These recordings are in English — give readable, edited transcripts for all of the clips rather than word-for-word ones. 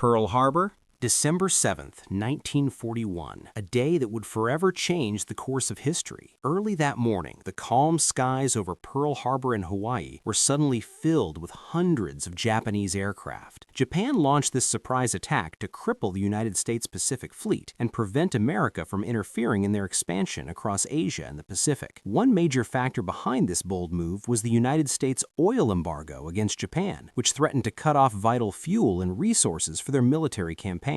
Pearl Harbor, December 7th, 1941, a day that would forever change the course of history. Early that morning, the calm skies over Pearl Harbor in Hawaii were suddenly filled with hundreds of Japanese aircraft. Japan launched this surprise attack to cripple the United States Pacific Fleet and prevent America from interfering in their expansion across Asia and the Pacific. One major factor behind this bold move was the United States oil embargo against Japan, which threatened to cut off vital fuel and resources for their military campaigns.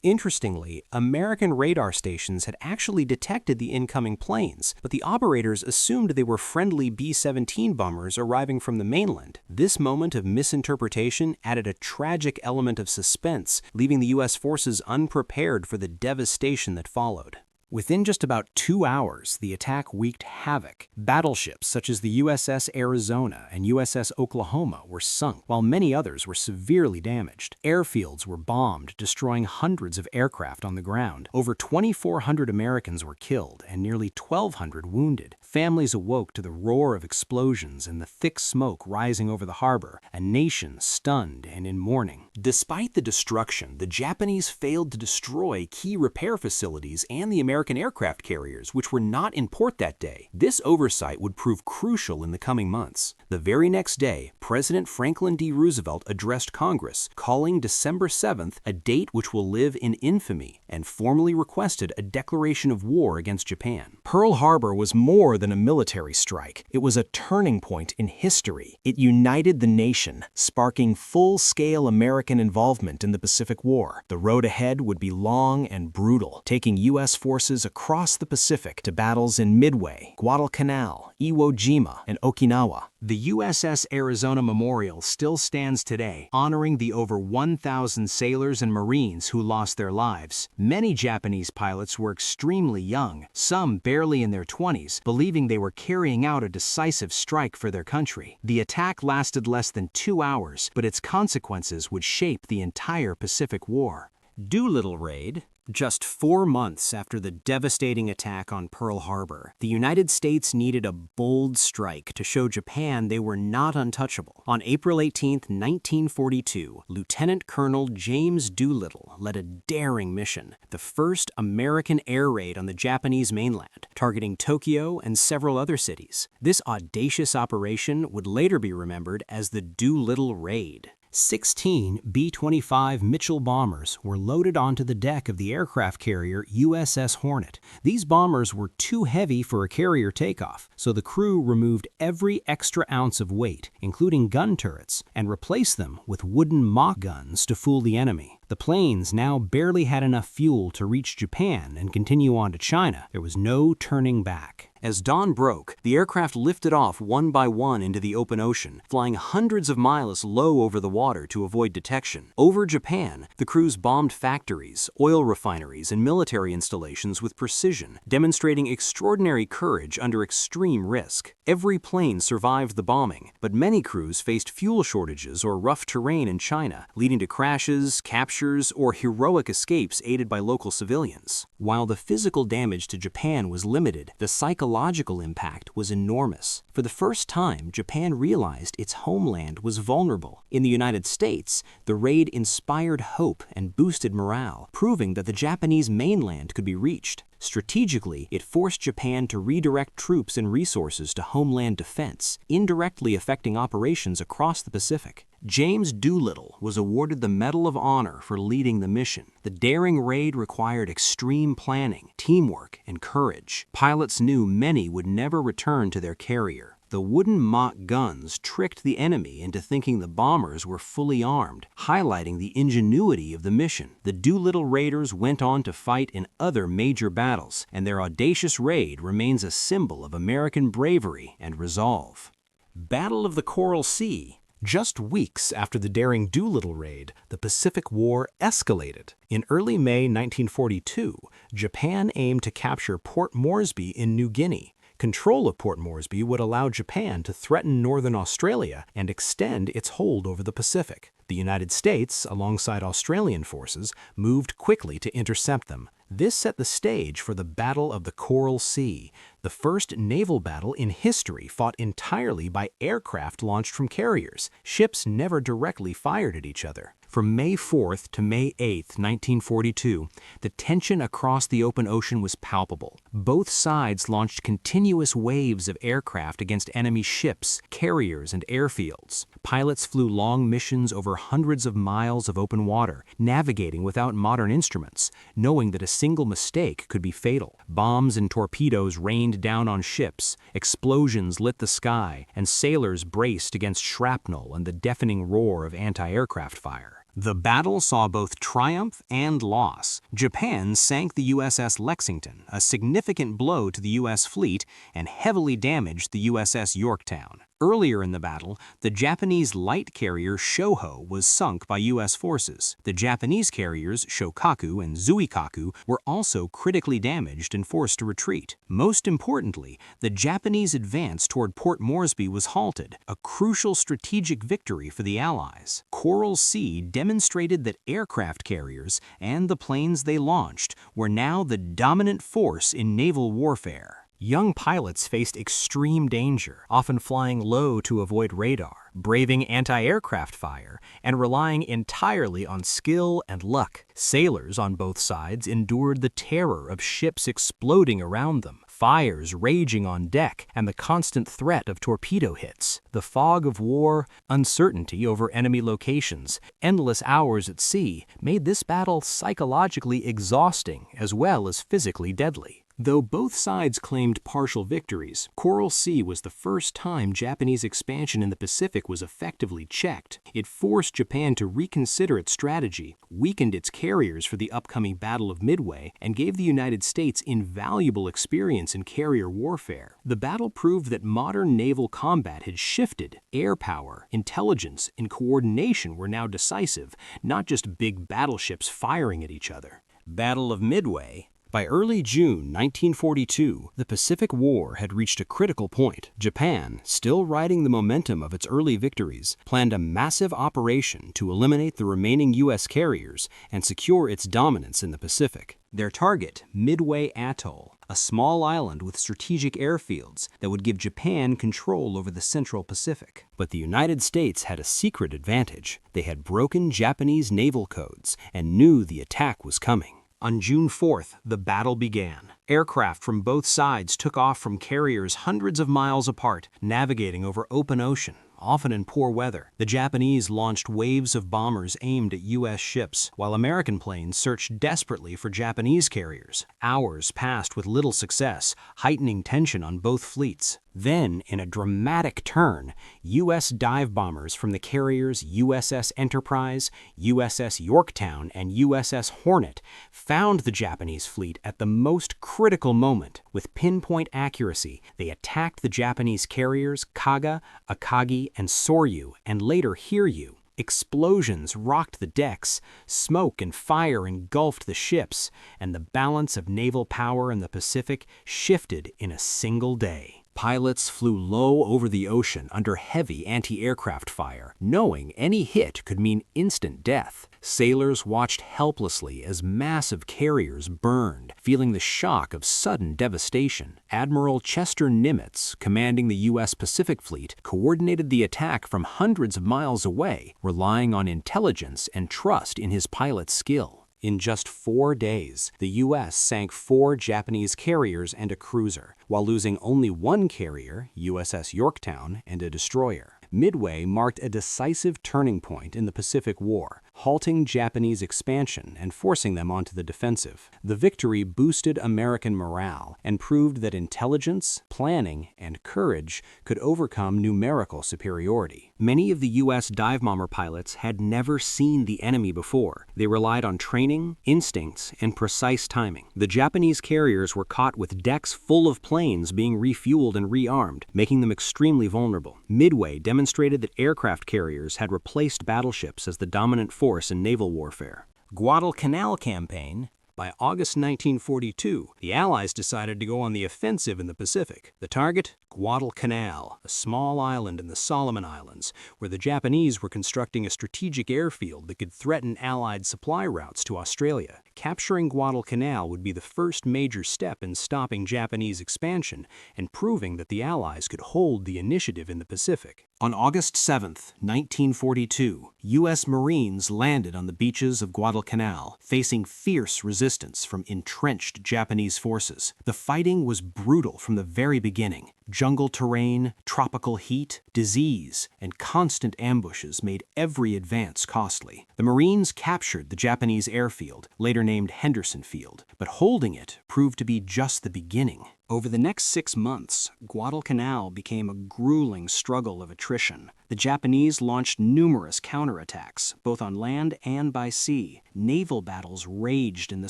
Interestingly, American radar stations had actually detected the incoming planes, but the operators assumed they were friendly B-17 bombers arriving from the mainland. This moment of misinterpretation added a tragic element of suspense, leaving the U.S. forces unprepared for the devastation that followed. Within just about 2 hours, the attack wreaked havoc. Battleships such as the u.s.a. Arizona and u.s.a. Oklahoma were sunk, while many others were severely damaged. Airfields were bombed, destroying hundreds of aircraft on the ground. Over 2,400 Americans were killed and nearly 1,200 wounded. Families awoke to the roar of explosions and the thick smoke rising over the harbor, a nation stunned and in mourning. Despite the destruction, the Japanese failed to destroy key repair facilities and the American aircraft carriers, which were not in port that day. This oversight would prove crucial in the coming months. The very next day, President Franklin D. Roosevelt addressed Congress, calling December 7th a date which will live in infamy, and formally requested a declaration of war against Japan. Pearl Harbor was more than a military strike. It was a turning point in history. It united the nation, sparking full-scale American involvement in the Pacific War. The road ahead would be long and brutal, taking U.S. forces across the Pacific to battles in Midway, Guadalcanal, Iwo Jima, and Okinawa. The u.s.a. Arizona Memorial still stands today, honoring the over 1,000 sailors and Marines who lost their lives. Many Japanese pilots were extremely young, some barely in their 20s, believing they were carrying out a decisive strike for their country. The attack lasted less than 2 hours, but its consequences would shape the entire Pacific War. Doolittle Raid. Just 4 months after the devastating attack on Pearl Harbor, the United States needed a bold strike to show Japan they were not untouchable. On April 18, 1942, Lieutenant Colonel James Doolittle led a daring mission, the first American air raid on the Japanese mainland, targeting Tokyo and several other cities. This audacious operation would later be remembered as the Doolittle Raid. 16 B-25 Mitchell bombers were loaded onto the deck of the aircraft carrier USS Hornet. These bombers were too heavy for a carrier takeoff, so the crew removed every extra ounce of weight, including gun turrets, and replaced them with wooden mock guns to fool the enemy. The planes now barely had enough fuel to reach Japan and continue on to China. There was no turning back. As dawn broke, the aircraft lifted off one by one into the open ocean, flying hundreds of miles low over the water to avoid detection. Over Japan, the crews bombed factories, oil refineries, and military installations with precision, demonstrating extraordinary courage under extreme risk. Every plane survived the bombing, but many crews faced fuel shortages or rough terrain in China, leading to crashes, captures, or heroic escapes aided by local civilians. While the physical damage to Japan was limited, the psychological impact was enormous. For the first time, Japan realized its homeland was vulnerable. In the United States, the raid inspired hope and boosted morale, proving that the Japanese mainland could be reached. Strategically, it forced Japan to redirect troops and resources to homeland defense, indirectly affecting operations across the Pacific. James Doolittle was awarded the Medal of Honor for leading the mission. The daring raid required extreme planning, teamwork, and courage. Pilots knew many would never return to their carrier. The wooden mock guns tricked the enemy into thinking the bombers were fully armed, highlighting the ingenuity of the mission. The Doolittle Raiders went on to fight in other major battles, and their audacious raid remains a symbol of American bravery and resolve. Battle of the Coral Sea. Just weeks after the daring Doolittle Raid, the Pacific War escalated. In early May 1942, Japan aimed to capture Port Moresby in New Guinea. Control of Port Moresby would allow Japan to threaten northern Australia and extend its hold over the Pacific. The United States, alongside Australian forces, moved quickly to intercept them. This set the stage for the Battle of the Coral Sea, the first naval battle in history fought entirely by aircraft launched from carriers. Ships never directly fired at each other. For From May 4th to May 8th, 1942, the tension across the open ocean was palpable. Both sides launched continuous waves of aircraft against enemy ships, carriers, and airfields. Pilots flew long missions over hundreds of miles of open water, navigating without modern instruments, knowing that a single mistake could be fatal. Bombs and torpedoes rained down on ships, explosions lit the sky, and sailors braced against shrapnel and the deafening roar of anti-aircraft fire. The battle saw both triumph and loss. Japan sank the USS Lexington, a significant blow to the U.S. fleet, and heavily damaged the USS Yorktown. Earlier in the battle, the Japanese light carrier Shoho was sunk by U.S. forces. The Japanese carriers Shokaku and Zuikaku were also critically damaged and forced to retreat. Most importantly, the Japanese advance toward Port Moresby was halted, a crucial strategic victory for the Allies. Coral Sea demonstrated that aircraft carriers and the planes they launched were now the dominant force in naval warfare. Young pilots faced extreme danger, often flying low to avoid radar, braving anti-aircraft fire, and relying entirely on skill and luck. Sailors on both sides endured the terror of ships exploding around them, fires raging on deck, and the constant threat of torpedo hits. The fog of war, uncertainty over enemy locations, endless hours at sea made this battle psychologically exhausting as well as physically deadly. Though both sides claimed partial victories, Coral Sea was the first time Japanese expansion in the Pacific was effectively checked. It forced Japan to reconsider its strategy, weakened its carriers for the upcoming Battle of Midway, and gave the United States invaluable experience in carrier warfare. The battle proved that modern naval combat had shifted. Air power, intelligence, and coordination were now decisive, not just big battleships firing at each other. Battle of Midway. By early June 1942, the Pacific War had reached a critical point. Japan, still riding the momentum of its early victories, planned a massive operation to eliminate the remaining U.S. carriers and secure its dominance in the Pacific. Their target, Midway Atoll, a small island with strategic airfields that would give Japan control over the Central Pacific. But the United States had a secret advantage. They had broken Japanese naval codes and knew the attack was coming. On June 4th, the battle began. Aircraft from both sides took off from carriers hundreds of miles apart, navigating over open ocean, often in poor weather. The Japanese launched waves of bombers aimed at U.S. ships, while American planes searched desperately for Japanese carriers. Hours passed with little success, heightening tension on both fleets. Then, in a dramatic turn, U.S. dive bombers from the carriers USS Enterprise, USS Yorktown, and USS Hornet found the Japanese fleet at the most critical moment. With pinpoint accuracy, they attacked the Japanese carriers Kaga, Akagi, and Soryu, and later Hiryu. Explosions rocked the decks, smoke and fire engulfed the ships, and the balance of naval power in the Pacific shifted in a single day. Pilots flew low over the ocean under heavy anti-aircraft fire, knowing any hit could mean instant death. Sailors watched helplessly as massive carriers burned, feeling the shock of sudden devastation. Admiral Chester Nimitz, commanding the U.S. Pacific Fleet, coordinated the attack from hundreds of miles away, relying on intelligence and trust in his pilot's skill. In just 4 days, the U.S. sank 4 Japanese carriers and a cruiser, while losing only 1 carrier, USS Yorktown, and a destroyer. Midway marked a decisive turning point in the Pacific War, halting Japanese expansion and forcing them onto the defensive. The victory boosted American morale and proved that intelligence, planning, and courage could overcome numerical superiority. Many of the U.S. dive bomber pilots had never seen the enemy before. They relied on training, instincts, and precise timing. The Japanese carriers were caught with decks full of planes being refueled and rearmed, making them extremely vulnerable. Midway demonstrated that aircraft carriers had replaced battleships as the dominant force in naval warfare. Guadalcanal campaign. By August 1942, the Allies decided to go on the offensive in the Pacific. The target? Guadalcanal, a small island in the Solomon Islands, where the Japanese were constructing a strategic airfield that could threaten Allied supply routes to Australia. Capturing Guadalcanal would be the first major step in stopping Japanese expansion and proving that the Allies could hold the initiative in the Pacific. On August 7, 1942, U.S. Marines landed on the beaches of Guadalcanal, facing fierce resistance from entrenched Japanese forces. The fighting was brutal from the very beginning. Jungle terrain, tropical heat, disease, and constant ambushes made every advance costly. The Marines captured the Japanese airfield, later named Henderson Field, but holding it proved to be just the beginning. Over the next 6 months, Guadalcanal became a grueling struggle of attrition. The Japanese launched numerous counterattacks, both on land and by sea. Naval battles raged in the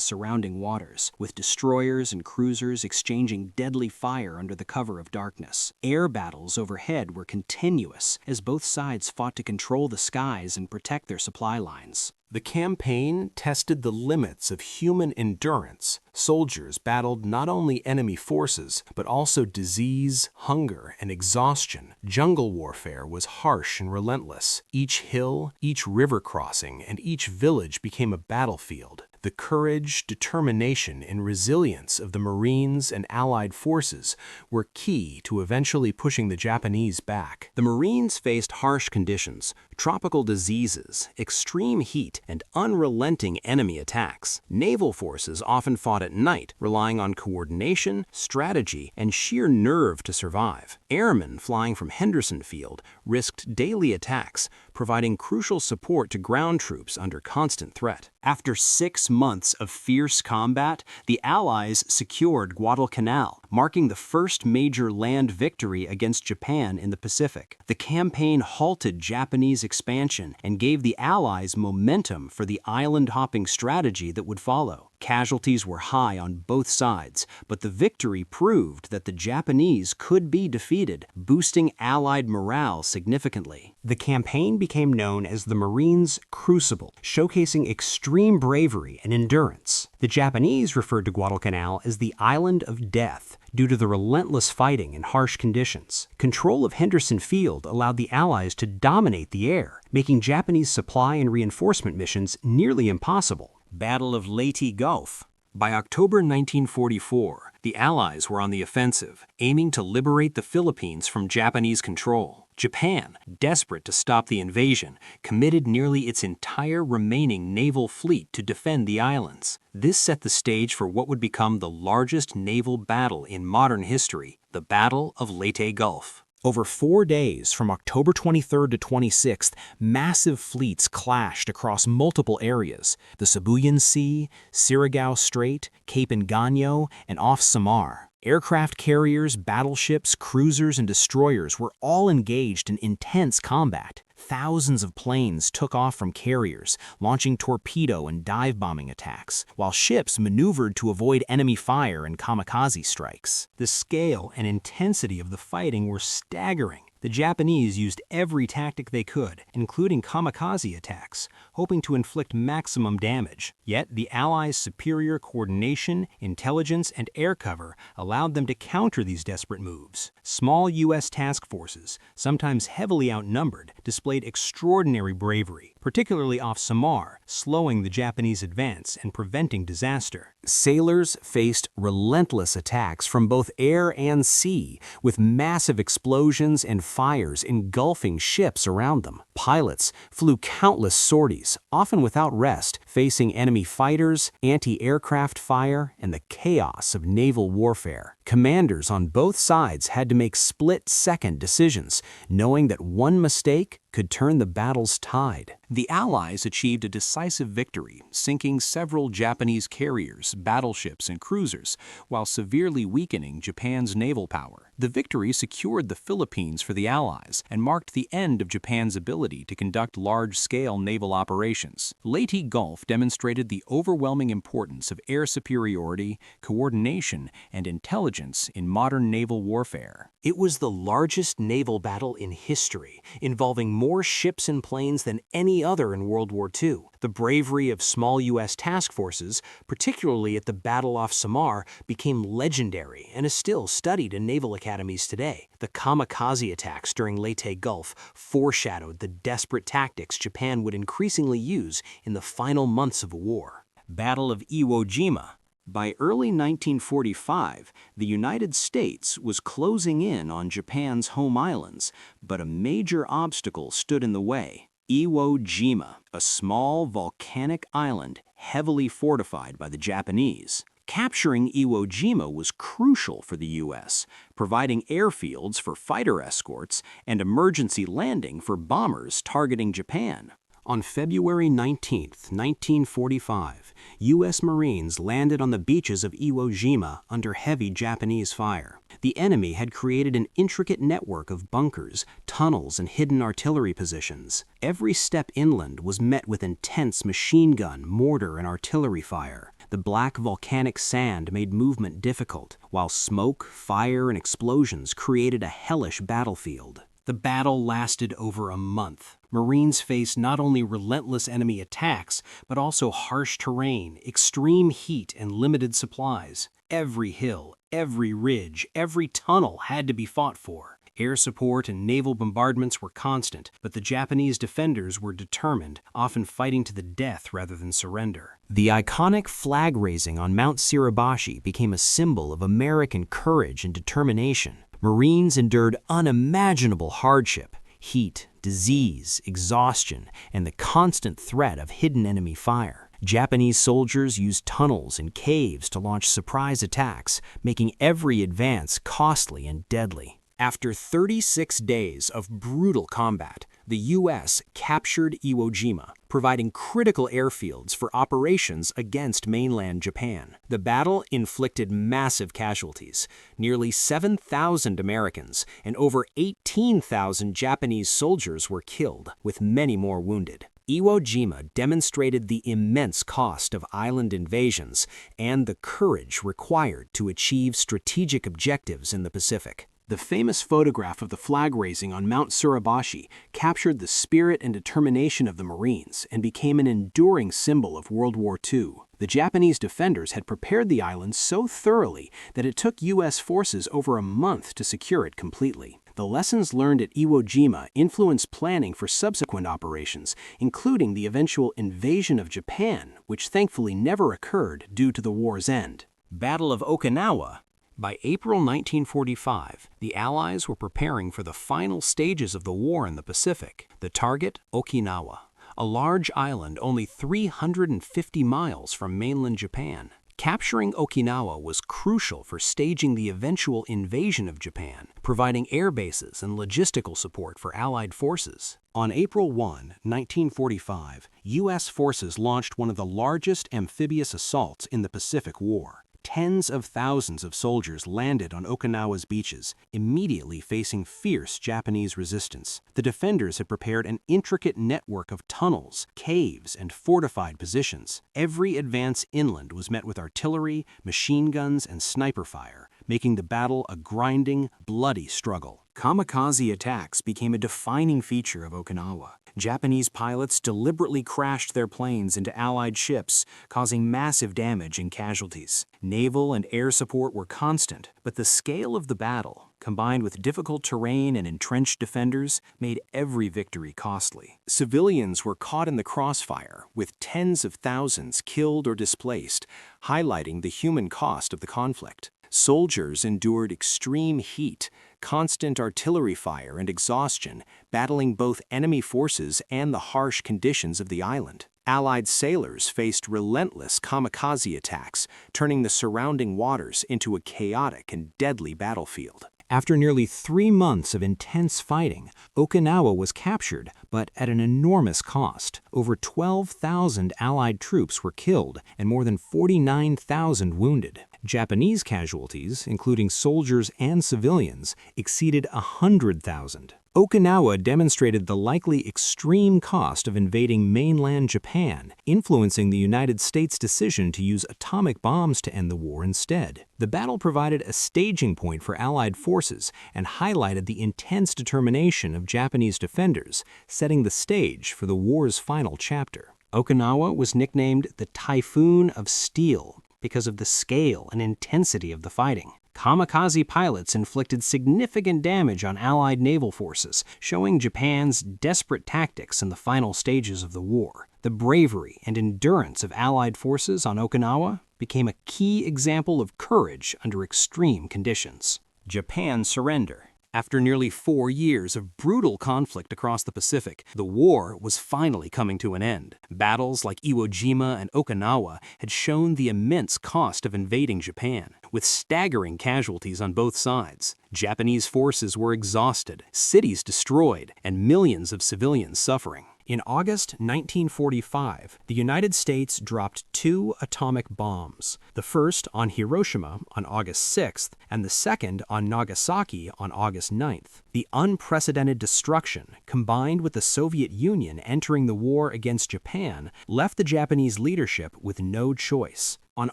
surrounding waters, with destroyers and cruisers exchanging deadly fire under the cover of darkness. Air battles overhead were continuous, as both sides fought to control the skies and protect their supply lines. The campaign tested the limits of human endurance. Soldiers battled not only enemy forces, but also disease, hunger, and exhaustion. Jungle warfare was harsh and relentless. Each hill, each river crossing, and each village became a battlefield. The courage, determination, and resilience of the Marines and Allied forces were key to eventually pushing the Japanese back. The Marines faced harsh conditions, tropical diseases, extreme heat, and unrelenting enemy attacks. Naval forces often fought at night, relying on coordination, strategy, and sheer nerve to survive. Airmen flying from Henderson Field risked daily attacks, providing crucial support to ground troops under constant threat. After 6 months of fierce combat, the Allies secured Guadalcanal, marking the first major land victory against Japan in the Pacific. The campaign halted Japanese expansion and gave the Allies momentum for the island-hopping strategy that would follow. Casualties were high on both sides, but the victory proved that the Japanese could be defeated, boosting Allied morale significantly. The campaign became known as the Marines' Crucible, showcasing extreme bravery and endurance. The Japanese referred to Guadalcanal as the Island of Death due to the relentless fighting and harsh conditions. Control of Henderson Field allowed the Allies to dominate the air, making Japanese supply and reinforcement missions nearly impossible. Battle of Leyte Gulf. By October 1944, the Allies were on the offensive, aiming to liberate the Philippines from Japanese control. Japan, desperate to stop the invasion, committed nearly its entire remaining naval fleet to defend the islands. This set the stage for what would become the largest naval battle in modern history, the Battle of Leyte Gulf. Over 4 days, from October 23rd to 26th, massive fleets clashed across multiple areas: the Sibuyan Sea, Surigao Strait, Cape Engano, and off Samar. Aircraft carriers, battleships, cruisers, and destroyers were all engaged in intense combat. Thousands of planes took off from carriers, launching torpedo and dive-bombing attacks, while ships maneuvered to avoid enemy fire and kamikaze strikes. The scale and intensity of the fighting were staggering. The Japanese used every tactic they could, including kamikaze attacks, hoping to inflict maximum damage. Yet, the Allies' superior coordination, intelligence, and air cover allowed them to counter these desperate moves. Small U.S. task forces, sometimes heavily outnumbered, displayed extraordinary bravery, particularly off Samar, slowing the Japanese advance and preventing disaster. Sailors faced relentless attacks from both air and sea, with massive explosions and fires engulfing ships around them. Pilots flew countless sorties, often without rest, facing enemy fighters, anti-aircraft fire, and the chaos of naval warfare. Commanders on both sides had to make split-second decisions, knowing that one mistake could turn the battle's tide. The Allies achieved a decisive victory, sinking several Japanese carriers, battleships, and cruisers, while severely weakening Japan's naval power. The victory secured the Philippines for the Allies and marked the end of Japan's ability to conduct large-scale naval operations. Leyte Gulf demonstrated the overwhelming importance of air superiority, coordination, and intelligence in modern naval warfare. It was the largest naval battle in history, involving more ships and planes than any any other in World War II. The bravery of small U.S. task forces, particularly at the Battle off Samar, became legendary and is still studied in naval academies today. The kamikaze attacks during Leyte Gulf foreshadowed the desperate tactics Japan would increasingly use in the final months of the war. Battle of Iwo Jima. By early 1945, the United States was closing in on Japan's home islands, but a major obstacle stood in the way. Iwo Jima, a small volcanic island heavily fortified by the Japanese. Capturing Iwo Jima was crucial for the U.S., providing airfields for fighter escorts and emergency landing for bombers targeting Japan. On February 19, 1945, U.S. Marines landed on the beaches of Iwo Jima under heavy Japanese fire. The enemy had created an intricate network of bunkers, tunnels, and hidden artillery positions. Every step inland was met with intense machine gun, mortar, and artillery fire. The black volcanic sand made movement difficult, while smoke, fire, and explosions created a hellish battlefield. The battle lasted over a month. Marines faced not only relentless enemy attacks, but also harsh terrain, extreme heat, and limited supplies. Every hill, every ridge, every tunnel had to be fought for. Air support and naval bombardments were constant, but the Japanese defenders were determined, often fighting to the death rather than surrender. The iconic flag raising on Mount Suribachi became a symbol of American courage and determination. Marines endured unimaginable hardship, heat, disease, exhaustion, and the constant threat of hidden enemy fire. Japanese soldiers used tunnels and caves to launch surprise attacks, making every advance costly and deadly. After 36 days of brutal combat, the U.S. captured Iwo Jima, providing critical airfields for operations against mainland Japan. The battle inflicted massive casualties, nearly 7,000 Americans and over 18,000 Japanese soldiers were killed, with many more wounded. Iwo Jima demonstrated the immense cost of island invasions and the courage required to achieve strategic objectives in the Pacific. The famous photograph of the flag raising on Mount Suribachi captured the spirit and determination of the Marines and became an enduring symbol of World War II. The Japanese defenders had prepared the island so thoroughly that it took U.S. forces over a month to secure it completely. The lessons learned at Iwo Jima influenced planning for subsequent operations, including the eventual invasion of Japan, which thankfully never occurred due to the war's end. Battle of Okinawa. By April 1945, the Allies were preparing for the final stages of the war in the Pacific. The target, Okinawa, a large island only 350 miles from mainland Japan. Capturing Okinawa was crucial for staging the eventual invasion of Japan, providing air bases and logistical support for Allied forces. On April 1, 1945, U.S. forces launched one of the largest amphibious assaults in the Pacific War. Tens of thousands of soldiers landed on Okinawa's beaches, immediately facing fierce Japanese resistance. The defenders had prepared an intricate network of tunnels, caves, and fortified positions. Every advance inland was met with artillery, machine guns, and sniper fire, making the battle a grinding, bloody struggle. Kamikaze attacks became a defining feature of Okinawa. Japanese pilots deliberately crashed their planes into Allied ships, causing massive damage and casualties. Naval and air support were constant, but the scale of the battle, combined with difficult terrain and entrenched defenders, made every victory costly. Civilians were caught in the crossfire, with tens of thousands killed or displaced, highlighting the human cost of the conflict. Soldiers endured extreme heat, constant artillery fire, and exhaustion, battling both enemy forces and the harsh conditions of the island. Allied sailors faced relentless kamikaze attacks, turning the surrounding waters into a chaotic and deadly battlefield. After nearly 3 months of intense fighting, Okinawa was captured, but at an enormous cost. Over 12,000 Allied troops were killed and more than 49,000 wounded. Japanese casualties, including soldiers and civilians, exceeded 100,000. Okinawa demonstrated the likely extreme cost of invading mainland Japan, influencing the United States' decision to use atomic bombs to end the war instead. The battle provided a staging point for Allied forces and highlighted the intense determination of Japanese defenders, setting the stage for the war's final chapter. Okinawa was nicknamed the Typhoon of Steel because of the scale and intensity of the fighting. Kamikaze pilots inflicted significant damage on Allied naval forces, showing Japan's desperate tactics in the final stages of the war. The bravery and endurance of Allied forces on Okinawa became a key example of courage under extreme conditions. Japan's surrender. After nearly 4 years of brutal conflict across the Pacific, the war was finally coming to an end. Battles like Iwo Jima and Okinawa had shown the immense cost of invading Japan, with staggering casualties on both sides. Japanese forces were exhausted, cities destroyed, and millions of civilians suffering. In August 1945, the United States dropped 2 atomic bombs, the first on Hiroshima on August 6th and the second on Nagasaki on August 9th. The unprecedented destruction, combined with the Soviet Union entering the war against Japan, left the Japanese leadership with no choice. On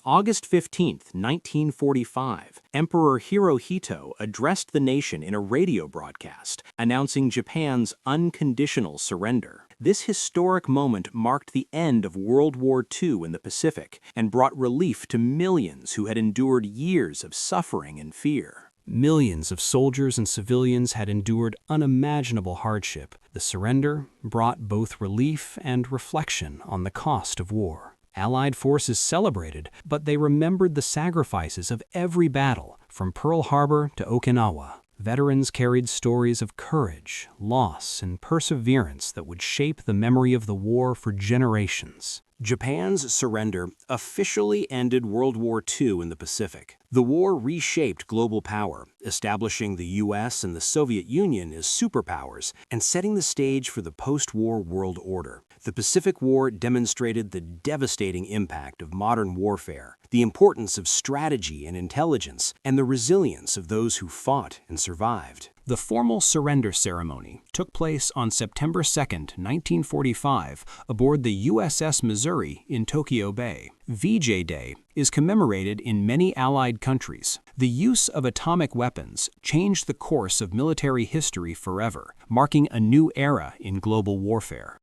August 15, 1945, Emperor Hirohito addressed the nation in a radio broadcast, announcing Japan's unconditional surrender. This historic moment marked the end of World War II in the Pacific and brought relief to millions who had endured years of suffering and fear. Millions of soldiers and civilians had endured unimaginable hardship. The surrender brought both relief and reflection on the cost of war. Allied forces celebrated, but they remembered the sacrifices of every battle, from Pearl Harbor to Okinawa. Veterans carried stories of courage, loss, and perseverance that would shape the memory of the war for generations. Japan's surrender officially ended World War II in the Pacific. The war reshaped global power, establishing the U.S. and the Soviet Union as superpowers and setting the stage for the post-war world order. The Pacific War demonstrated the devastating impact of modern warfare, the importance of strategy and intelligence, and the resilience of those who fought and survived. The formal surrender ceremony took place on September 2, 1945, aboard the USS Missouri in Tokyo Bay. VJ Day is commemorated in many Allied countries. The use of atomic weapons changed the course of military history forever, marking a new era in global warfare.